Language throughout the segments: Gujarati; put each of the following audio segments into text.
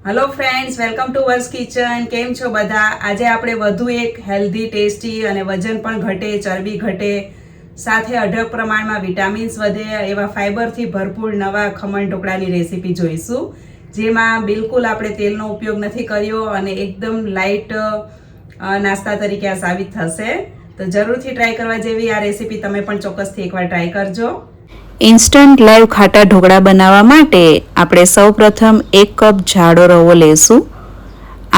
હેલો ફ્રેન્ડ્સ, વેલકમ ટુ વર્સ કિચન. કેમ છો બધા? આજે આપણે વધુ એક હેલ્ધી, ટેસ્ટી અને વજન પણ ઘટે, ચરબી ઘટે, સાથે અઢળક પ્રમાણમાં વિટામિન્સ વધે એવા ફાઇબરથી ભરપૂર નવા ખમણ ઢોકળાની રેસીપી જોઈશું, જેમાં બિલકુલ આપણે તેલનો ઉપયોગ નથી કર્યો અને એકદમ લાઇટ નાસ્તા તરીકે આ સાબિત થશે. તો જરૂરથી ટ્રાય કરવા જેવી આ રેસીપી તમે પણ ચોક્કસથી એકવાર ટ્રાય કરજો. ઇન્સ્ટન્ટ લાઈવ ખાટા ઢોકળા બનાવવા માટે આપણે સૌપ્રથમ 1 કપ જાડો રવો લેશું.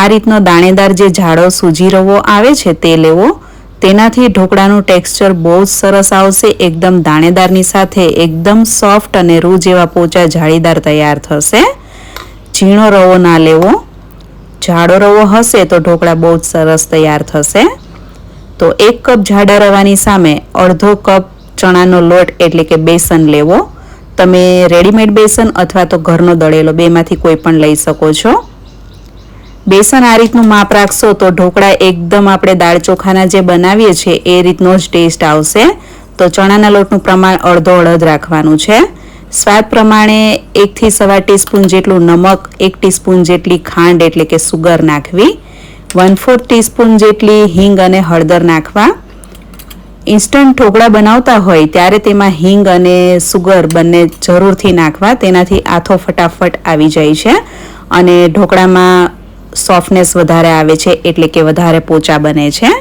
આ રીતનો દાણેદાર જે જાડો સૂજી રવો આવે છે તે લેવો. તેનાથી ઢોકળાનું ટેક્સચર બહુ જ સરસ આવશે. એકદમ દાણેદારની સાથે એકદમ સોફ્ટ અને રૂ જેવા પોચા જાળીદાર તૈયાર થશે. ઝીણો રવો ના લેવો. જાડો રવો હશે તો ઢોકળા બહુ જ સરસ તૈયાર થશે. તો 1 કપ જાડા રવાની સામે અડધો કપ ચણાનો લોટ એટલે કે બેસન લેવો. તમે રેડીમેડ બેસન અથવા તો ઘરનો દળેલો બેમાંથી કોઈ પણ લઈ શકો છો. બેસન આ રીતનું માપ રાખશો તો ઢોકળા એકદમ આપણે દાળ ચોખાના જે બનાવીએ છીએ એ રીતનો જ ટેસ્ટ આવશે. તો ચણાના લોટનું પ્રમાણ અડધો અડધ રાખવાનું છે. સ્વાદ પ્રમાણે 1 થી સવા ટીસ્પૂન જેટલું નમક, 1 ટીસ્પૂન જેટલી ખાંડ એટલે કે સુગર નાખવી, 1/4 ટીસ્પૂન જેટલી હિંગ અને હળદર નાખવા. ઇન્સ્ટન્ટ ઢોકળા બનાવતા હોય ત્યારે તેમાં હિંગ અને સુગર બંને જરૂરથી નાખવા. તેનાથી આથો ફટાફટ આવી જાય છે અને ઢોકળામાં સોફ્ટનેસ વધારે આવે છે, એટલે કે વધારે પોચા બને છે.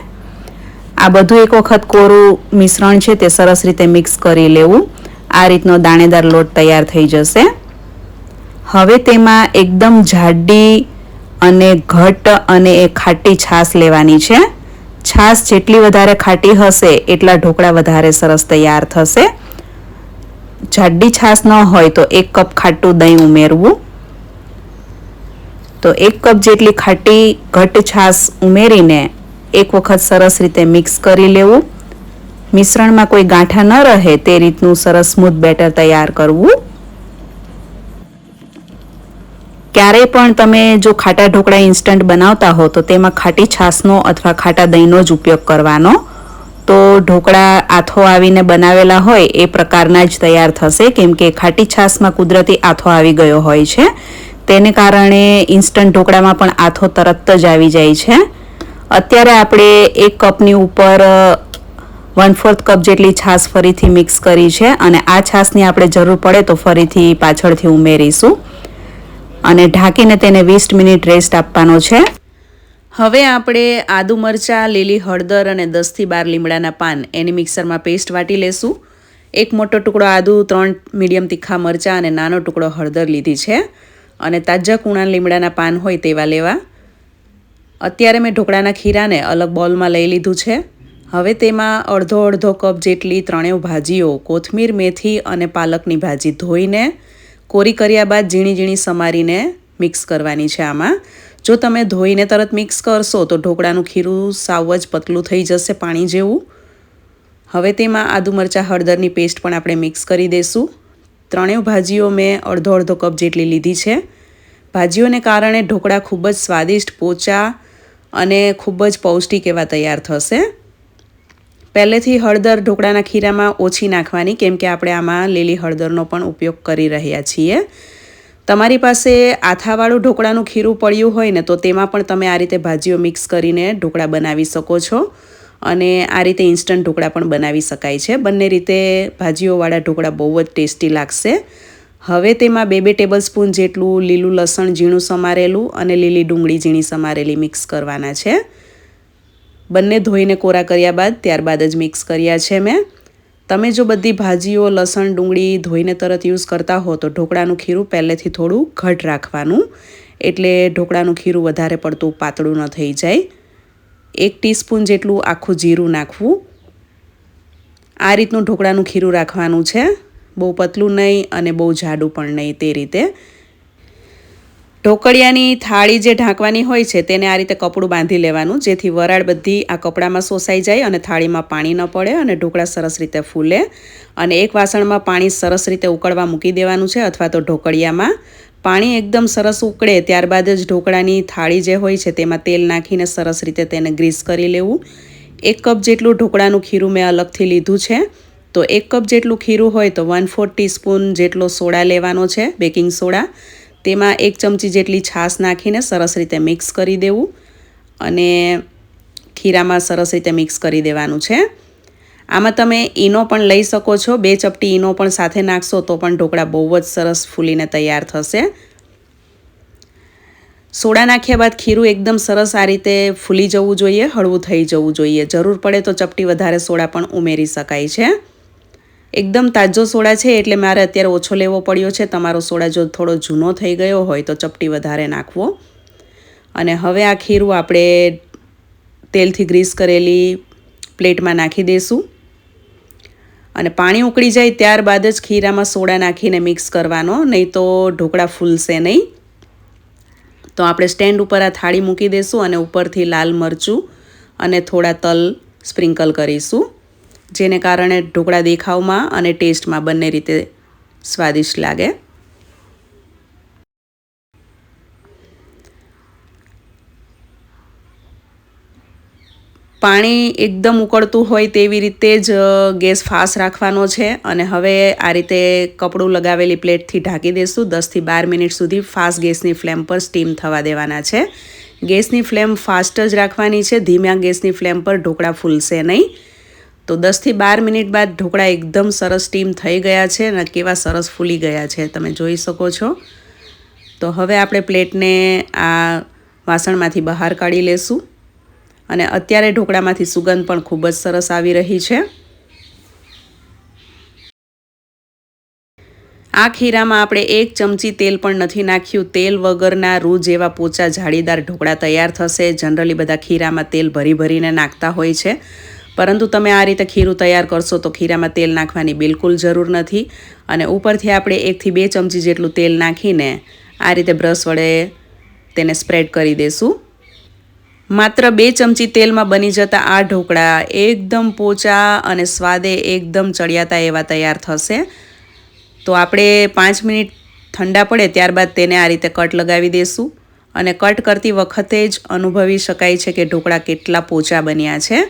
આ બધું એક વખત કોરું મિશ્રણ છે તે સરસ રીતે મિક્સ કરી લેવું. આ રીતનો દાણેદાર લોટ તૈયાર થઈ જશે. હવે તેમાં એકદમ જાડી અને ઘટ અને ખાટી છાશ લેવાની છે. છાશ જેટલી વધારે ખાટી હશે એટલા ઢોકળા વધારે સરસ તૈયાર થશે. જાડી છાશ ન હોય તો 1 કપ ખાટું દહીં ઉમેરવું. તો 1 કપ જેટલી ખાટી ઘટ છાશ ઉમેરીને એક વખત સરસ રીતે મિક્સ કરી લેવું. મિશ્રણમાં કોઈ ગાંઠા ન રહે તે રીતનું સરસ સ્મૂથ બેટર તૈયાર કરવું. ક્યારેય પણ તમે જો ખાટા ઢોકળા ઇન્સ્ટન્ટ બનાવતા હો તો તેમાં ખાટી છાશનો અથવા ખાટા દહીંનો જ ઉપયોગ કરવાનો. તો ઢોકળા આથો આવીને બનાવેલા હોય એ પ્રકારના જ તૈયાર થશે, કેમ કે ખાટી છાશમાં કુદરતી આથો આવી ગયો હોય છે. તેને કારણે ઇન્સ્ટન્ટ ઢોકળામાં પણ આથો તરત જ આવી જાય છે. અત્યારે આપણે 1 કપની ઉપર 1/4 કપ જેટલી છાશ ફરીથી મિક્સ કરી છે અને આ છાશની આપણે જરૂર પડે તો ફરીથી પાછળથી ઉમેરીશું અને ઢાંકીને તેને 20 મિનિટ રેસ્ટ આપવાનો છે. હવે આપણે આદુ મરચાં, લીલી હળદર અને 10 થી 12 લીમડાના પાન એની મિક્સરમાં પેસ્ટ વાટી લેશું. 1 મોટો ટુકડો આદુ, 3 મીડિયમ તીખા મરચાં અને નાનો ટુકડો હળદર લીધી છે અને તાજા કૂણા લીમડાના પાન હોય તેવા લેવા. અત્યારે મેં ઢોકળાના ખીરાને અલગ બોલમાં લઈ લીધું છે. હવે તેમાં અડધો કપ જેટલી ત્રણેય ભાજીઓ, કોથમીર, મેથી અને પાલકની ભાજી ધોઈને કોરી કર્યા બાદ ઝીણી ઝીણી સમારીને મિક્સ કરવાની છે. આમાં જો તમે ધોઈને તરત મિક્સ કરશો તો ઢોકળાનું ખીરું સાવ જ પતલું થઈ જશે, પાણી જેવું. હવે તેમાં આદુ મરચાં હળદરની પેસ્ટ પણ આપણે મિક્સ કરી દઈશું. ત્રણેય ભાજીઓ મેં અડધો કપ જેટલી લીધી છે. ભાજીઓને કારણે ઢોકળા ખૂબ જ સ્વાદિષ્ટ, પોચા અને ખૂબ જ પૌષ્ટિક એવા તૈયાર થશે. પહેલેથી હળદર ઢોકળાના ખીરામાં ઓછી નાખવાની, કેમ કે આપણે આમાં લીલી હળદરનો પણ ઉપયોગ કરી રહ્યા છીએ. તમારી પાસે આથાવાળું ઢોકળાનું ખીરું પડ્યું હોય ને તો તેમાં પણ તમે આ રીતે ભાજીઓ મિક્સ કરીને ઢોકળા બનાવી શકો છો અને આ રીતે ઇન્સ્ટન્ટ ઢોકળા પણ બનાવી શકાય છે. બંને રીતે ભાજીઓવાળા ઢોકળા બહુ જ ટેસ્ટી લાગશે. હવે તેમાં 2 ટેબલ સ્પૂન જેટલું લીલું લસણ ઝીણું સમારેલું અને લીલી ડુંગળી ઝીણી સમારેલી મિક્સ કરવાના છે. બંને ધોઈને કોરા કર્યા બાદ ત્યારબાદ જ મિક્સ કર્યા છે મેં. તમે જો બધી ભાજીઓ, લસણ, ડુંગળી ધોઈને તરત યુઝ કરતા હો તો ઢોકળાનું ખીરું પહેલેથી થોડું ઘટ રાખવાનું, એટલે ઢોકળાનું ખીરું વધારે પડતું પાતળું ન થઈ જાય. 1 ટીસ્પૂન જેટલું આખું જીરું નાખવું. આ રીતનું ઢોકળાનું ખીરું રાખવાનું છે. બહુ પતલું નહીં અને બહુ જાડું પણ નહીં, તે રીતે. ઢોકળિયાની થાળી જે ઢાંકવાની હોય છે તેને આ રીતે કપડું બાંધી લેવાનું, જેથી વરાળ બધી આ કપડામાં શોષાઈ જાય અને થાળીમાં પાણી ન પડે અને ઢોકળા સરસ રીતે ફૂલે. અને એક વાસણમાં પાણી સરસ રીતે ઉકળવા મૂકી દેવાનું છે, અથવા તો ઢોકળિયામાં. પાણી એકદમ સરસ ઉકળે ત્યારબાદ જ ઢોકળાની થાળી જે હોય છે તેમાં તેલ નાખીને સરસ રીતે તેને ગ્રીસ કરી લેવું. 1 કપ જેટલું ઢોકળાનું ખીરું મેં અલગથી લીધું છે. તો 1 કપ જેટલું ખીરું હોય તો 1/4 ટીસ્પૂન જેટલો સોડા લેવાનો છે, બેકિંગ સોડા. તેમાં 1 ચમચી જેટલી છાશ નાખીને સરસ રીતે મિક્સ કરી દેવું અને ખીરામાં સરસ રીતે મિક્સ કરી દેવાનું છે. આમાં તમે ઈનો પણ લઈ શકો છો. 2 ચપટી ઈનો પણ સાથે નાખશો તો પણ ઢોકળા બહુ જ સરસ ફૂલીને તૈયાર થશે. સોડા નાખ્યા બાદ ખીરું એકદમ સરસ આ રીતે ફૂલી જવું જોઈએ, હળવું થઈ જવું જોઈએ. જરૂર પડે તો ચપટી વધારે સોડા પણ ઉમેરી શકાય છે. એકદમ તાજો સોડા છે એટલે મારે અત્યારે ઓછો લેવો પડ્યો છે. તમારો સોડા જો થોડો જૂનો થઈ ગયો હોય તો ચપટી વધારે નાખવો. અને હવે આ ખીરું આપણે તેલથી ગ્રીસ કરેલી પ્લેટમાં નાખી દઈશું અને પાણી ઉકળી જાય ત્યારબાદ જ ખીરામાં સોડા નાખીને મિક્સ કરવાનો, નહીં તો ઢોકળા ફૂલશે નહીં. તો આપણે સ્ટેન્ડ ઉપર આ થાળી મૂકી દઈશું અને ઉપરથી લાલ મરચું અને થોડા તલ સ્પ્રિંકલ કરીશું, જેને કારણે ઢોકળા દેખાવમાં અને ટેસ્ટમાં બંને રીતે સ્વાદિષ્ટ લાગે. પાણી એકદમ ઉકળતું હોય તેવી રીતે જ ગેસ ફાસ્ટ રાખવાનો છે અને હવે આ રીતે કપડું લગાવેલી પ્લેટથી ઢાંકી દઈશું. 10થી 12 મિનિટ સુધી ફાસ્ટ ગેસની ફ્લેમ પર સ્ટીમ થવા દેવાના છે. ગેસની ફ્લેમ ફાસ્ટ જ રાખવાની છે. ધીમા ગેસની ફ્લેમ પર ઢોકળા ફૂલશે નહીં. તો 10થી 12 મિનિટ બાદ ઢોકળા એકદમ સરસ સ્ટીમ થઈ ગયા છે અને કેવા સરસ ફૂલી ગયા છે તમે જોઈ શકો છો. તો હવે આપણે પ્લેટને આ વાસણમાંથી બહાર કાઢી લેશું અને અત્યારે ઢોકળામાંથી સુગંધ પણ ખૂબ જ સરસ આવી રહી છે. આ ખીરામાં આપણે 1 ચમચી તેલ પણ નથી નાખ્યું. તેલ વગરના રૂ જેવા પોચા જાળીદાર ઢોકળા તૈયાર થશે. જનરલી બધા ખીરામાં તેલ ભરીને નાખતા હોય છે, પરંતુ તમે આ રીતે ખીરું તૈયાર કરશો તો ખીરામાં તેલ નાખવાની બિલકુલ જરૂર નથી. અને ઉપરથી આપણે 1 થી 2 ચમચી જેટલું તેલ નાખીને આ રીતે બ્રશ વડે તેને સ્પ્રેડ કરી દઈશું. માત્ર 2 ચમચી તેલમાં બની જતા આ ઢોકળા એકદમ પોચા અને સ્વાદે એકદમ ચડિયાતા એવા તૈયાર થશે. તો આપણે 5 મિનિટ ઠંડા પડે ત્યારબાદ તેને આ રીતે કટ લગાવી દઈશું અને કટ કરતી વખતે જ અનુભવી શકાય છે કે ઢોકળા કેટલા પોચા બન્યા છે.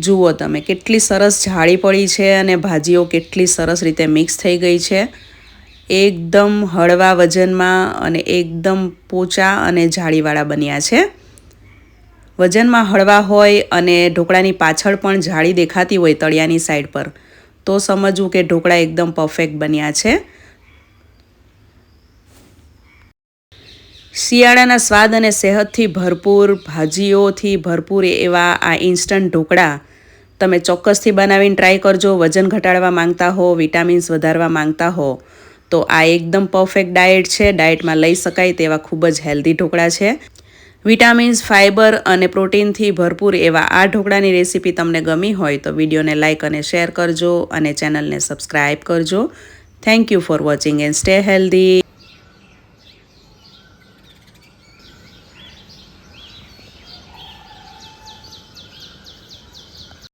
જુઓ તમે કેટલી સરસ જાળી પડી છે અને ભાજીઓ કેટલી સરસ રીતે મિક્સ થઈ ગઈ છે. એકદમ હળવા વજનમાં અને એકદમ પોચા અને જાળીવાળા બન્યા છે. વજનમાં હળવા હોય અને ઢોકળાની પાછળ પણ જાળી દેખાતી હોય તળિયાની સાઈડ પર તો સમજવું કે ઢોકળા એકદમ પરફેક્ટ બન્યા છે. શિયાળાના સ્વાદ અને સેહતથી ભરપૂર, ભાજીઓથી ભરપૂર એવા આ ઇન્સ્ટન્ટ ઢોકળા તમે ચોક્કસથી બનાવીને ટ્રાય કરજો. વજન ઘટાડવા માંગતા હો, વિટામિન્સ વધારવા માંગતા હો તો આ એકદમ પરફેક્ટ ડાયટ છે. ડાયટમાં લઈ શકાય તેવા ખૂબ જ હેલ્ધી ઢોકળા છે. વિટામિન્સ, ફાઇબર અને પ્રોટીનથી ભરપૂર એવા આ ઢોકળાની રેસીપી તમને ગમી હોય તો વિડીયોને લાઇક અને શેર કરજો અને ચેનલને સબસ્ક્રાઈબ કરજો. Thank you for watching and stay healthy.